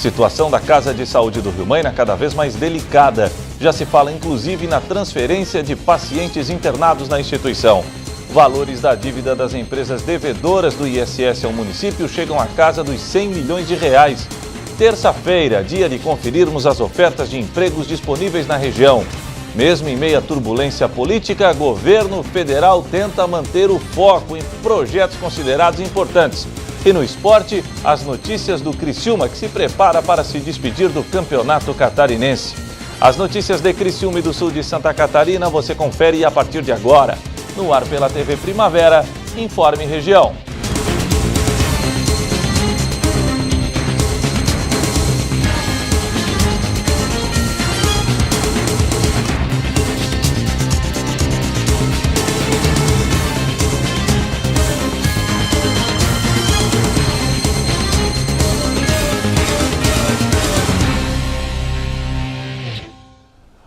Situação da Casa de Saúde do Rio Maina cada vez mais delicada. Já se fala inclusive na transferência de pacientes internados na instituição. Valores da dívida das empresas devedoras do ISS ao município chegam à casa dos 100 milhões de reais. Terça-feira, dia de conferirmos as ofertas de empregos disponíveis na região. Mesmo em meio à turbulência política, o governo federal tenta manter o foco em projetos considerados importantes. E no esporte, as notícias do Criciúma, que se prepara para se despedir do Campeonato Catarinense. As notícias de Criciúma e do sul de Santa Catarina você confere a partir de agora. No ar pela TV Primavera, Informe Região.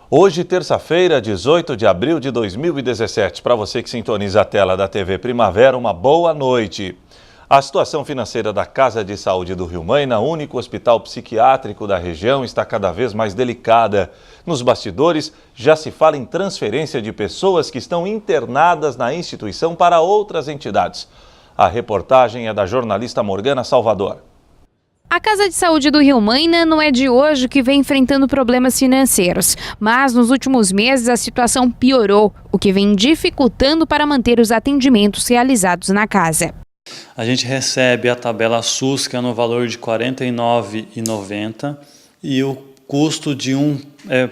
Hoje, terça-feira, 18 de abril de 2017. Para você que sintoniza a tela da TV Primavera, uma boa noite. A situação financeira da Casa de Saúde do Rio Maina, único hospital psiquiátrico da região, está cada vez mais delicada. Nos bastidores, já se fala em transferência de pessoas que estão internadas na instituição para outras entidades. A reportagem é da jornalista Morgana Salvador. A Casa de Saúde do Rio Maina não é de hoje que vem enfrentando problemas financeiros, mas nos últimos meses a situação piorou, o que vem dificultando para manter os atendimentos realizados na casa. A gente recebe a tabela SUS, que é no valor de R$ 49,90, e o custo de um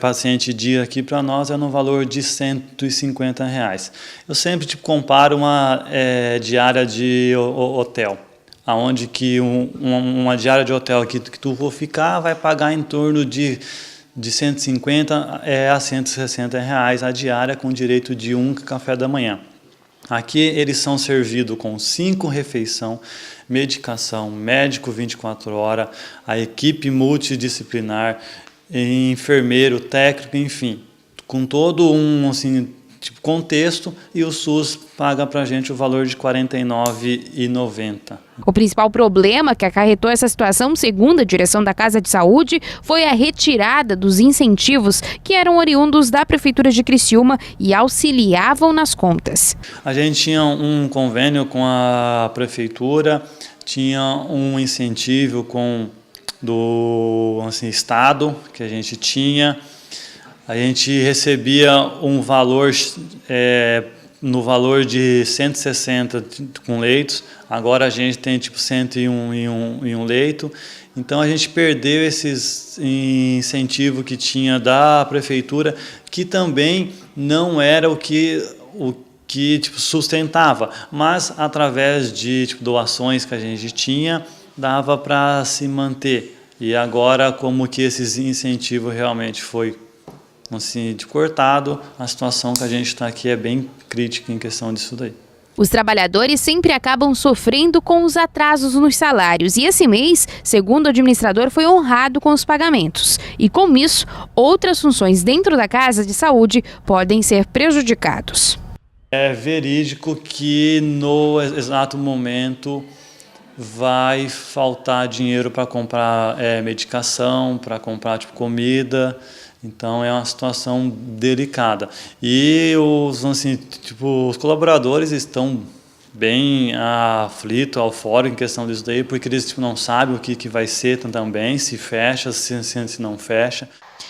paciente dia aqui para nós é no valor de R$ 150. Eu sempre comparo uma diária de hotel. Aonde que uma diária de hotel que tu for ficar vai pagar em torno de 150 a 160 reais a diária, com direito de um café da manhã. Aqui eles são servidos com 5 refeições, medicação, médico 24 horas, a equipe multidisciplinar, enfermeiro, técnico, enfim, com todo um contexto, e o SUS paga para a gente o valor de R$ 49,90. O principal problema que acarretou essa situação, segundo a direção da Casa de Saúde, foi a retirada dos incentivos que eram oriundos da Prefeitura de Criciúma e auxiliavam nas contas. A gente tinha um convênio com a Prefeitura, tinha um incentivo do Estado que a gente tinha. A gente recebia um valor no valor de 160 com leitos, agora a gente tem 101 em um leito. Então a gente perdeu esses incentivos que tinha da prefeitura, que também não era o que sustentava, mas através de doações que a gente tinha, dava para se manter. E agora, como que esses incentivos realmente foi cortado, a situação que a gente está aqui é bem crítica em questão disso daí. Os trabalhadores sempre acabam sofrendo com os atrasos nos salários e esse mês, segundo o administrador, foi honrado com os pagamentos. E com isso, outras funções dentro da Casa de Saúde podem ser prejudicados. É verídico que no exato momento vai faltar dinheiro para comprar medicação, para comprar comida. Então é uma situação delicada. E os colaboradores estão bem aflitos, eufóricos em questão disso daí, porque eles não sabem o que vai ser também, se fecha, se não fecha.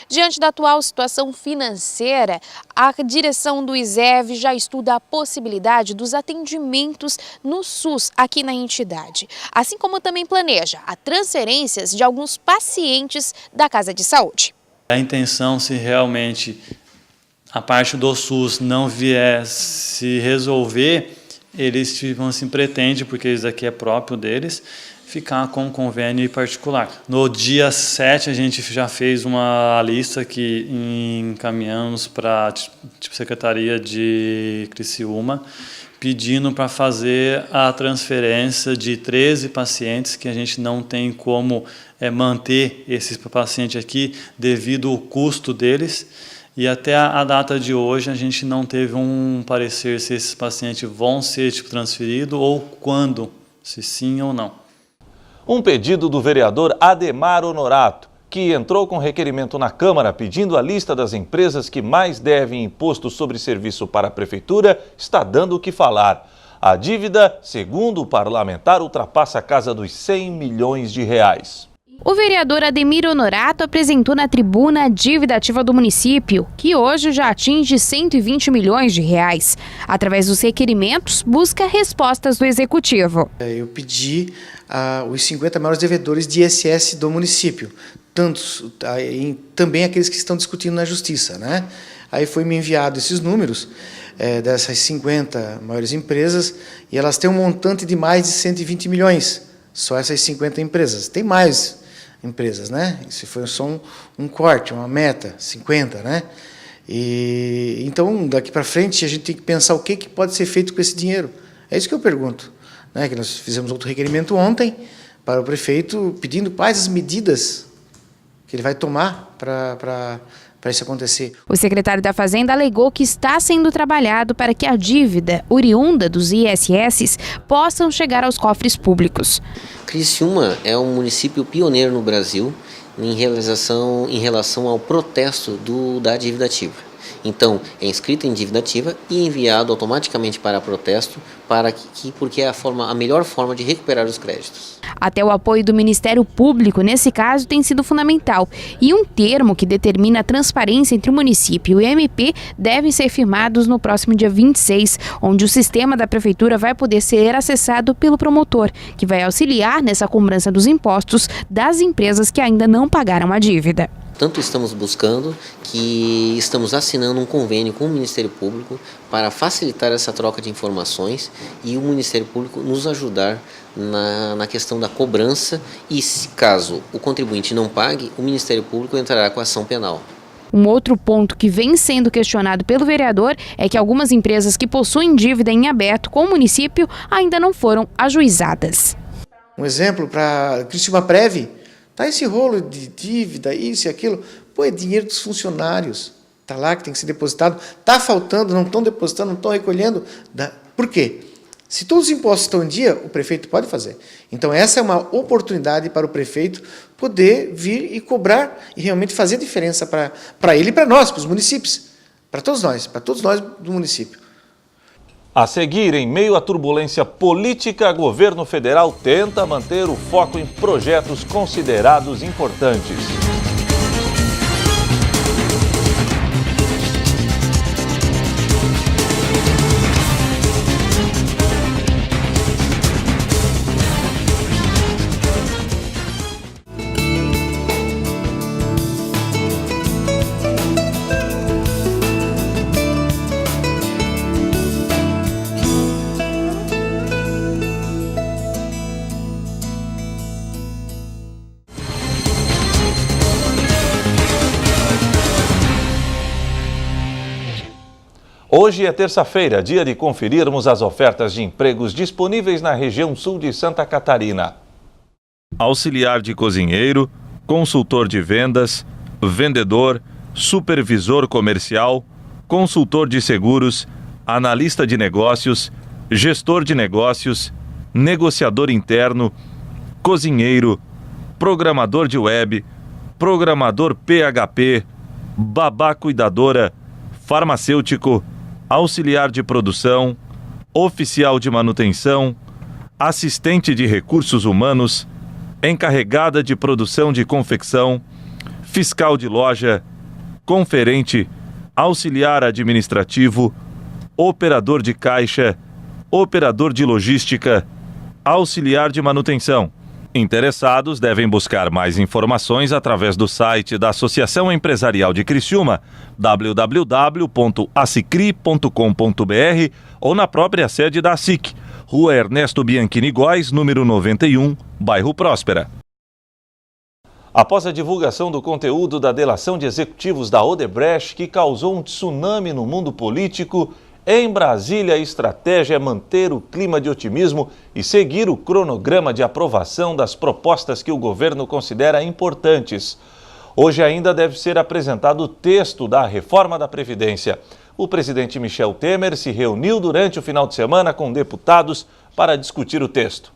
Diante da atual situação financeira, a direção do ISEV já estuda a possibilidade dos atendimentos no SUS aqui na entidade, assim como também planeja a transferências de alguns pacientes da Casa de Saúde. A intenção, se realmente a parte do SUS não vier se resolver, eles pretendem, porque isso aqui é próprio deles, ficar com um convênio particular. No dia 7 a gente já fez uma lista que encaminhamos para a Secretaria de Criciúma, pedindo para fazer a transferência de 13 pacientes que a gente não tem como manter esses pacientes aqui devido ao custo deles. E até a data de hoje a gente não teve um parecer se esses pacientes vão ser transferidos ou quando, se sim ou não. Um pedido do vereador Ademar Honorato, que entrou com requerimento na Câmara pedindo a lista das empresas que mais devem imposto sobre serviço para a Prefeitura, está dando o que falar. A dívida, segundo o parlamentar, ultrapassa a casa dos 100 milhões de reais. O vereador Ademir Honorato apresentou na tribuna a dívida ativa do município, que hoje já atinge 120 milhões de reais. Através dos requerimentos, busca respostas do Executivo. Eu pedi os 50 maiores devedores de ISS do município, também aqueles que estão discutindo na Justiça, né? Aí foi me enviado esses números dessas 50 maiores empresas e elas têm um montante de mais de 120 milhões, só essas 50 empresas. Tem mais empresas, né? Isso foi só um corte, uma meta, 50, né? E então, daqui para frente, a gente tem que pensar o que pode ser feito com esse dinheiro. É isso que eu pergunto, né? Que nós fizemos outro requerimento ontem para o prefeito, pedindo quais as medidas que ele vai tomar para isso acontecer. O secretário da Fazenda alegou que está sendo trabalhado para que a dívida oriunda dos ISS possam chegar aos cofres públicos. Criciúma é um município pioneiro no Brasil em relação ao protesto da dívida ativa. Então, é inscrito em dívida ativa e enviado automaticamente para protesto, porque é a melhor forma de recuperar os créditos. Até o apoio do Ministério Público, nesse caso, tem sido fundamental. E um termo que determina a transparência entre o município e o MP devem ser firmados no próximo dia 26, onde o sistema da Prefeitura vai poder ser acessado pelo promotor, que vai auxiliar nessa cobrança dos impostos das empresas que ainda não pagaram a dívida. Tanto estamos buscando que estamos assinando um convênio com o Ministério Público para facilitar essa troca de informações e o Ministério Público nos ajudar na questão da cobrança e, se caso o contribuinte não pague, o Ministério Público entrará com ação penal. Um outro ponto que vem sendo questionado pelo vereador é que algumas empresas que possuem dívida em aberto com o município ainda não foram ajuizadas. Um exemplo para Criciúma Prev. Tá esse rolo de dívida, isso e aquilo, é dinheiro dos funcionários. Tá lá que tem que ser depositado. Tá faltando, não estão depositando, não estão recolhendo. Por quê? Se todos os impostos estão em dia, o prefeito pode fazer. Então essa é uma oportunidade para o prefeito poder vir e cobrar e realmente fazer diferença para ele e para nós, para os municípios, para todos nós do município. A seguir, em meio à turbulência política, o governo federal tenta manter o foco em projetos considerados importantes. Hoje é terça-feira, dia de conferirmos as ofertas de empregos disponíveis na região sul de Santa Catarina. Auxiliar de cozinheiro, consultor de vendas, vendedor, supervisor comercial, consultor de seguros, analista de negócios, gestor de negócios, negociador interno, cozinheiro, programador de web, programador PHP, babá cuidadora, farmacêutico, auxiliar de produção, oficial de manutenção, assistente de recursos humanos, encarregada de produção de confecção, fiscal de loja, conferente, auxiliar administrativo, operador de caixa, operador de logística, auxiliar de manutenção. Interessados devem buscar mais informações através do site da Associação Empresarial de Criciúma, www.acicri.com.br ou na própria sede da ASIC, Rua Ernesto Bianchini Góes, número 91, bairro Próspera. Após a divulgação do conteúdo da delação de executivos da Odebrecht, que causou um tsunami no mundo político, em Brasília, a estratégia é manter o clima de otimismo e seguir o cronograma de aprovação das propostas que o governo considera importantes. Hoje ainda deve ser apresentado o texto da reforma da Previdência. O presidente Michel Temer se reuniu durante o final de semana com deputados para discutir o texto.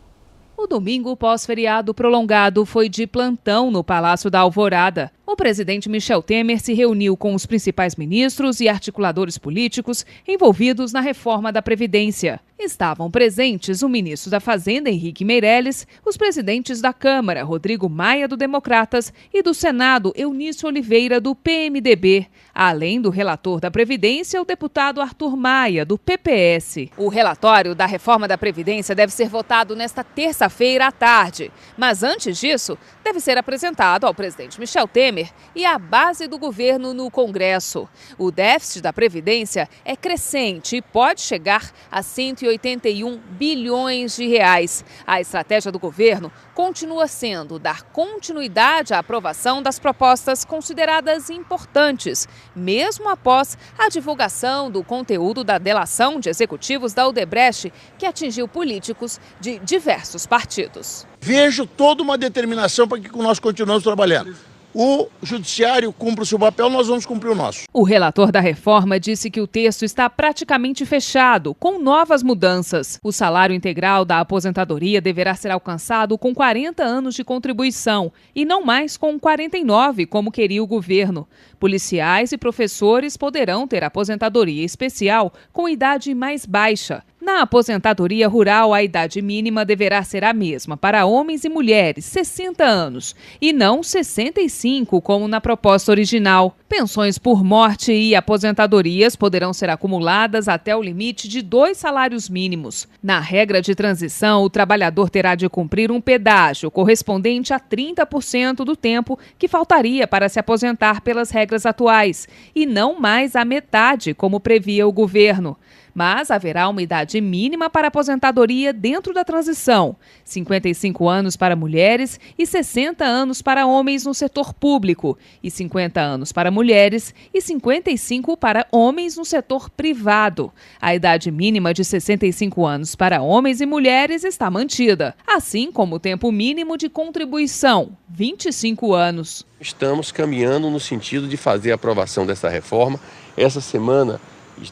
O domingo pós-feriado prolongado foi de plantão no Palácio da Alvorada. O presidente Michel Temer se reuniu com os principais ministros e articuladores políticos envolvidos na reforma da Previdência. Estavam presentes o ministro da Fazenda, Henrique Meirelles, os presidentes da Câmara, Rodrigo Maia, do Democratas, e do Senado, Eunício Oliveira, do PMDB, além do relator da Previdência, o deputado Arthur Maia, do PPS. O relatório da reforma da Previdência deve ser votado nesta terça-feira à tarde, mas antes disso, deve ser apresentado ao presidente Michel Temer e à base do governo no Congresso. O déficit da Previdência é crescente e pode chegar a 181 bilhões de reais. A estratégia do governo continua sendo dar continuidade à aprovação das propostas consideradas importantes, mesmo após a divulgação do conteúdo da delação de executivos da Odebrecht, que atingiu políticos de diversos partidos. Vejo toda uma determinação para que nós continuemos trabalhando. O judiciário cumpre o seu papel, nós vamos cumprir o nosso. O relator da reforma disse que o texto está praticamente fechado, com novas mudanças. O salário integral da aposentadoria deverá ser alcançado com 40 anos de contribuição e não mais com 49, como queria o governo. Policiais e professores poderão ter aposentadoria especial com idade mais baixa. Na aposentadoria rural, a idade mínima deverá ser a mesma para homens e mulheres, 60 anos, e não 65, como na proposta original. Pensões por morte e aposentadorias poderão ser acumuladas até o limite de 2 salários mínimos. Na regra de transição, o trabalhador terá de cumprir um pedágio correspondente a 30% do tempo que faltaria para se aposentar pelas regras atuais, e não mais a metade, como previa o governo. Mas haverá uma idade mínima para aposentadoria dentro da transição, 55 anos para mulheres e 60 anos para homens no setor público, e 50 anos para mulheres e 55 para homens no setor privado. A idade mínima de 65 anos para homens e mulheres está mantida, assim como o tempo mínimo de contribuição, 25 anos. Estamos caminhando no sentido de fazer a aprovação dessa reforma. Essa semana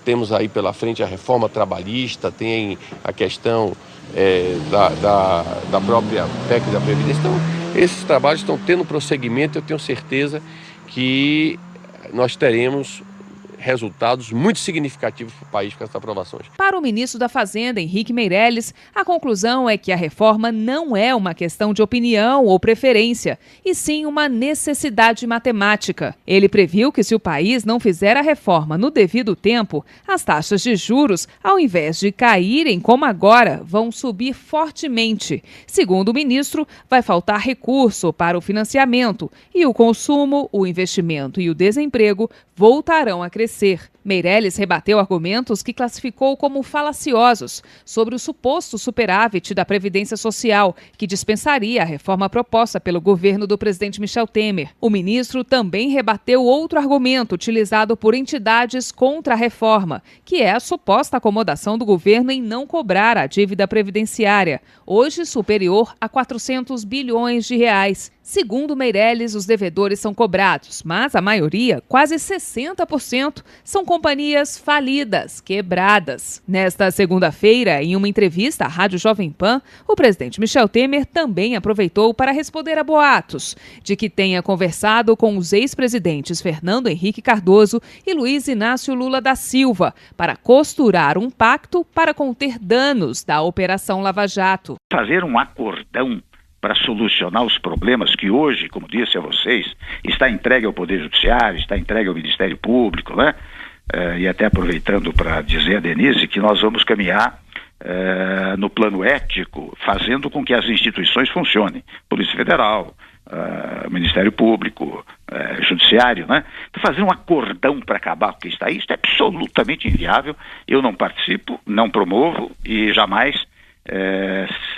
temos aí pela frente a reforma trabalhista, tem a questão da própria PEC da Previdência. Então, esses trabalhos estão tendo prosseguimento. Eu tenho certeza que nós teremos resultados muito significativos para o país com essas aprovações. Para o ministro da Fazenda, Henrique Meirelles, a conclusão é que a reforma não é uma questão de opinião ou preferência, e sim uma necessidade matemática. Ele previu que se o país não fizer a reforma no devido tempo, as taxas de juros, ao invés de caírem como agora, vão subir fortemente. Segundo o ministro, vai faltar recurso para o financiamento e o consumo, o investimento e o desemprego voltarão a crescer. Meirelles rebateu argumentos que classificou como falaciosos sobre o suposto superávit da Previdência Social, que dispensaria a reforma proposta pelo governo do presidente Michel Temer. O ministro também rebateu outro argumento utilizado por entidades contra a reforma, que é a suposta acomodação do governo em não cobrar a dívida previdenciária, hoje superior a 400 bilhões de reais. Segundo Meirelles, os devedores são cobrados, mas a maioria, quase 60%, são companhias falidas, quebradas. Nesta segunda-feira, em uma entrevista à Rádio Jovem Pan, o presidente Michel Temer também aproveitou para responder a boatos de que tenha conversado com os ex-presidentes Fernando Henrique Cardoso e Luiz Inácio Lula da Silva para costurar um pacto para conter danos da Operação Lava Jato. Fazer um acordão para solucionar os problemas que hoje, como disse a vocês, está entregue ao Poder Judiciário, está entregue ao Ministério Público, né? E até aproveitando para dizer a Denise que nós vamos caminhar no plano ético, fazendo com que as instituições funcionem. Polícia Federal, Ministério Público, Judiciário, né? Então, fazer um acordão para acabar com o que está aí, isso é absolutamente inviável. Eu não participo, não promovo e jamais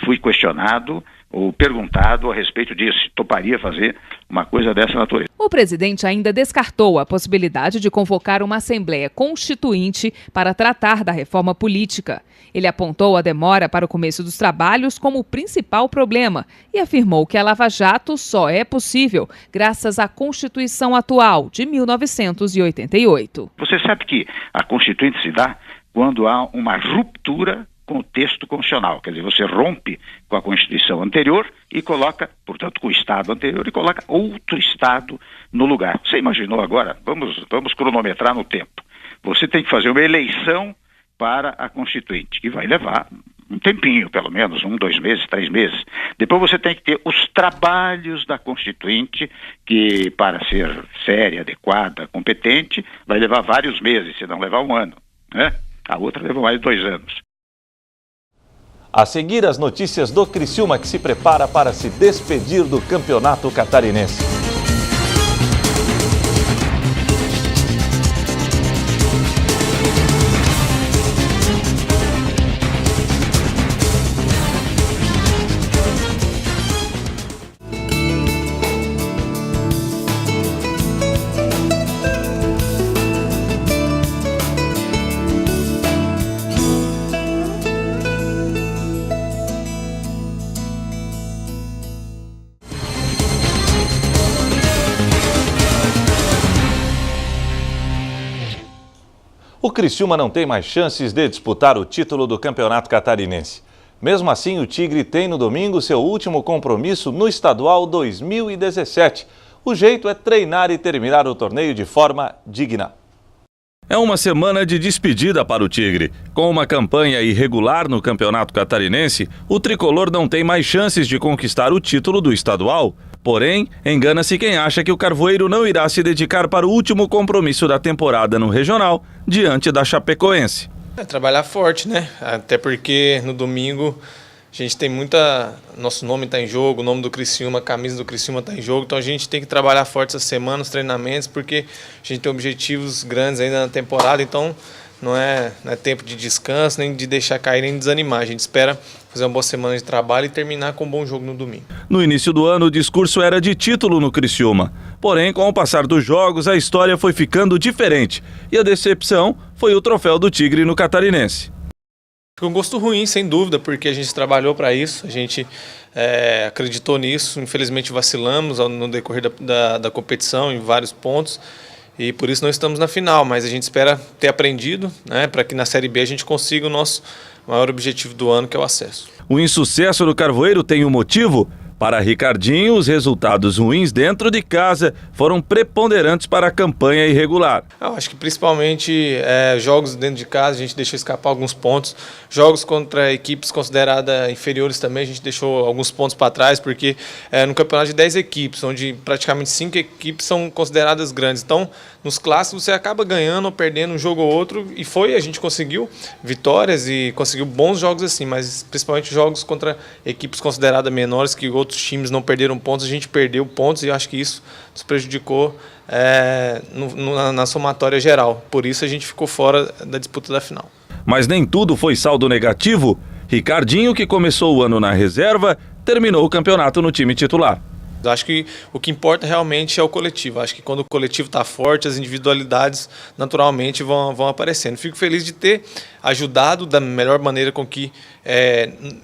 fui questionado ou perguntado a respeito disso, se toparia fazer uma coisa dessa natureza. O presidente ainda descartou a possibilidade de convocar uma Assembleia Constituinte para tratar da reforma política. Ele apontou a demora para o começo dos trabalhos como o principal problema e afirmou que a Lava Jato só é possível graças à Constituição atual de 1988. Você sabe que a Constituinte se dá quando há uma ruptura com o texto constitucional. Quer dizer, você rompe com a Constituição anterior e coloca, portanto, com o Estado anterior e coloca outro Estado no lugar. Você imaginou agora? Vamos cronometrar no tempo. Você tem que fazer uma eleição para a Constituinte, que vai levar um tempinho, pelo menos, 1, 2 meses, 3 meses. Depois você tem que ter os trabalhos da Constituinte, que para ser séria, adequada, competente, vai levar vários meses, se não levar 1 ano, né? A outra levou mais de 2 anos. A seguir, as notícias do Criciúma, que se prepara para se despedir do Campeonato Catarinense. O Criciúma não tem mais chances de disputar o título do Campeonato Catarinense. Mesmo assim, o Tigre tem no domingo seu último compromisso no Estadual 2017. O jeito é treinar e terminar o torneio de forma digna. É uma semana de despedida para o Tigre. Com uma campanha irregular no Campeonato Catarinense, o tricolor não tem mais chances de conquistar o título do estadual. Porém, engana-se quem acha que o Carvoeiro não irá se dedicar para o último compromisso da temporada no Regional, diante da Chapecoense. Trabalhar forte, né? Até porque no domingo a gente tem nosso nome está em jogo, o nome do Criciúma, a camisa do Criciúma está em jogo, então a gente tem que trabalhar forte essa semana, os treinamentos, porque a gente tem objetivos grandes ainda na temporada, então não é tempo de descanso, nem de deixar cair, nem de desanimar. A gente espera fazer uma boa semana de trabalho e terminar com um bom jogo no domingo. No início do ano, o discurso era de título no Criciúma. Porém, com o passar dos jogos, a história foi ficando diferente. E a decepção foi o troféu do Tigre no Catarinense. Ficou um gosto ruim, sem dúvida, porque a gente trabalhou para isso, a gente acreditou nisso. Infelizmente vacilamos no decorrer da competição em vários pontos. E por isso não estamos na final, mas a gente espera ter aprendido, né, para que na Série B a gente consiga o nosso maior objetivo do ano, que é o acesso. O insucesso do Carvoeiro tem um motivo? Para Ricardinho, os resultados ruins dentro de casa foram preponderantes para a campanha irregular. Eu acho que principalmente jogos dentro de casa, a gente deixou escapar alguns pontos. Jogos contra equipes consideradas inferiores também, a gente deixou alguns pontos para trás, porque no campeonato de 10 equipes, onde praticamente 5 equipes são consideradas grandes. Então, nos clássicos você acaba ganhando ou perdendo um jogo ou outro, e a gente conseguiu vitórias e conseguiu bons jogos assim, mas principalmente jogos contra equipes consideradas menores, que outros times não perderam pontos, a gente perdeu pontos, e eu acho que isso nos prejudicou na somatória geral. Por isso a gente ficou fora da disputa da final. Mas nem tudo foi saldo negativo. Ricardinho, que começou o ano na reserva, terminou o campeonato no time titular. Eu acho que o que importa realmente é o coletivo. Acho que quando o coletivo está forte, as individualidades naturalmente vão aparecendo. Fico feliz de ter ajudado da melhor maneira com que,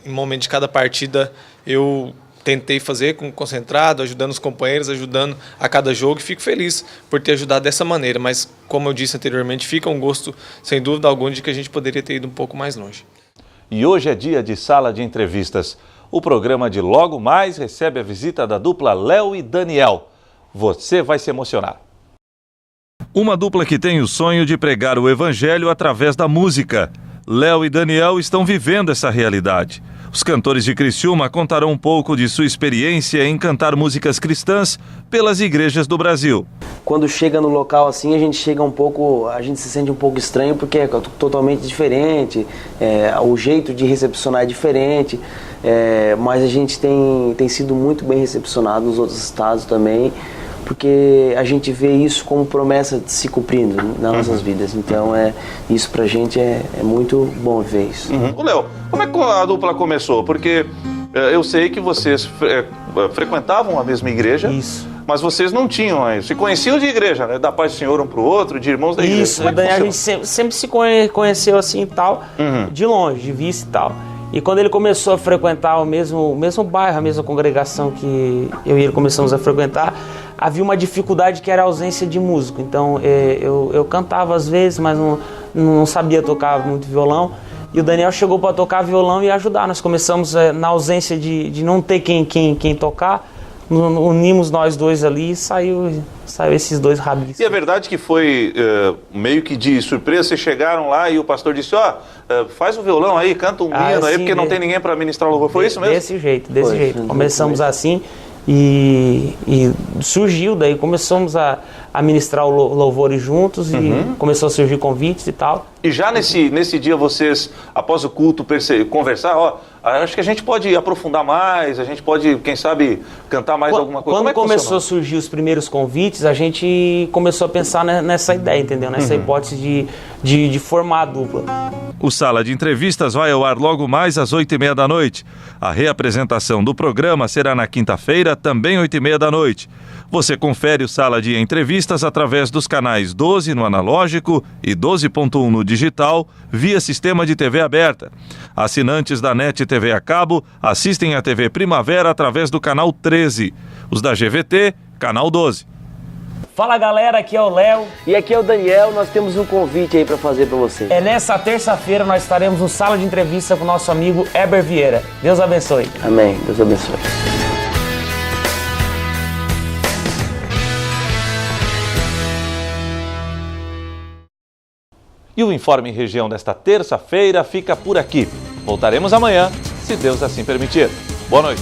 em momento de cada partida, eu tentei fazer concentrado, ajudando os companheiros, ajudando a cada jogo, e fico feliz por ter ajudado dessa maneira. Mas, como eu disse anteriormente, fica um gosto, sem dúvida alguma, de que a gente poderia ter ido um pouco mais longe. E hoje é dia de sala de entrevistas. O programa de Logo Mais recebe a visita da dupla Léo e Daniel. Você vai se emocionar. Uma dupla que tem o sonho de pregar o evangelho através da música. Léo e Daniel estão vivendo essa realidade. Os cantores de Criciúma contarão um pouco de sua experiência em cantar músicas cristãs pelas igrejas do Brasil. Quando chega no local assim, a gente se sente um pouco estranho, porque é totalmente diferente, o jeito de recepcionar é diferente, mas a gente tem sido muito bem recepcionado nos outros estados também, porque a gente vê isso como promessa de se cumprindo nas nossas vidas. Então, isso pra gente é muito bom ver isso. Ô Léo, como é que a dupla começou? Porque eu sei que vocês frequentavam a mesma igreja. Isso. Mas vocês não tinham, se conheciam de igreja, né? Da paz do Senhor um pro outro, de irmãos da igreja. Isso, a gente sempre se conheceu assim e tal, de longe, de vista e tal. E quando ele começou a frequentar o mesmo bairro, a mesma congregação que eu e ele começamos a frequentar, havia uma dificuldade que era a ausência de músico. Então eu cantava às vezes, mas não sabia tocar muito violão. E o Daniel chegou para tocar violão e ajudar. Nós começamos, na ausência de não ter quem tocar, unimos nós dois ali e saiu esses dois rabiscos. E é verdade que foi meio que de surpresa, vocês chegaram lá e o pastor disse, faz o violão aí, canta um hino aí, porque não tem ninguém para ministrar o louvor. Foi isso mesmo? Desse jeito. Começamos assim e surgiu, daí começamos a ministrar o louvor juntos e começou a surgir convites e tal. E já nesse dia vocês, após o culto, conversar, acho que a gente pode aprofundar mais, a gente pode, quem sabe, cantar mais alguma coisa. Quando começou a surgir os primeiros convites, a gente começou a pensar nessa ideia, entendeu? Nessa hipótese de formar a dupla. O Sala de Entrevistas vai ao ar logo mais às 20h30 da noite. A reapresentação do programa será na quinta-feira, também 20h30 da noite. Você confere o Sala de Entrevistas através dos canais 12 no analógico e 12.1 no digital, via sistema de TV aberta. Assinantes da NET TV a cabo assistem à TV Primavera através do canal 13. Os da GVT, canal 12. Fala galera, aqui é o Léo. E aqui é o Daniel, nós temos um convite aí para fazer para você. Nessa terça-feira nós estaremos no Sala de Entrevista com o nosso amigo Heber Vieira. Deus abençoe. Amém, Deus abençoe. E o Informe Região desta terça-feira fica por aqui. Voltaremos amanhã, se Deus assim permitir. Boa noite.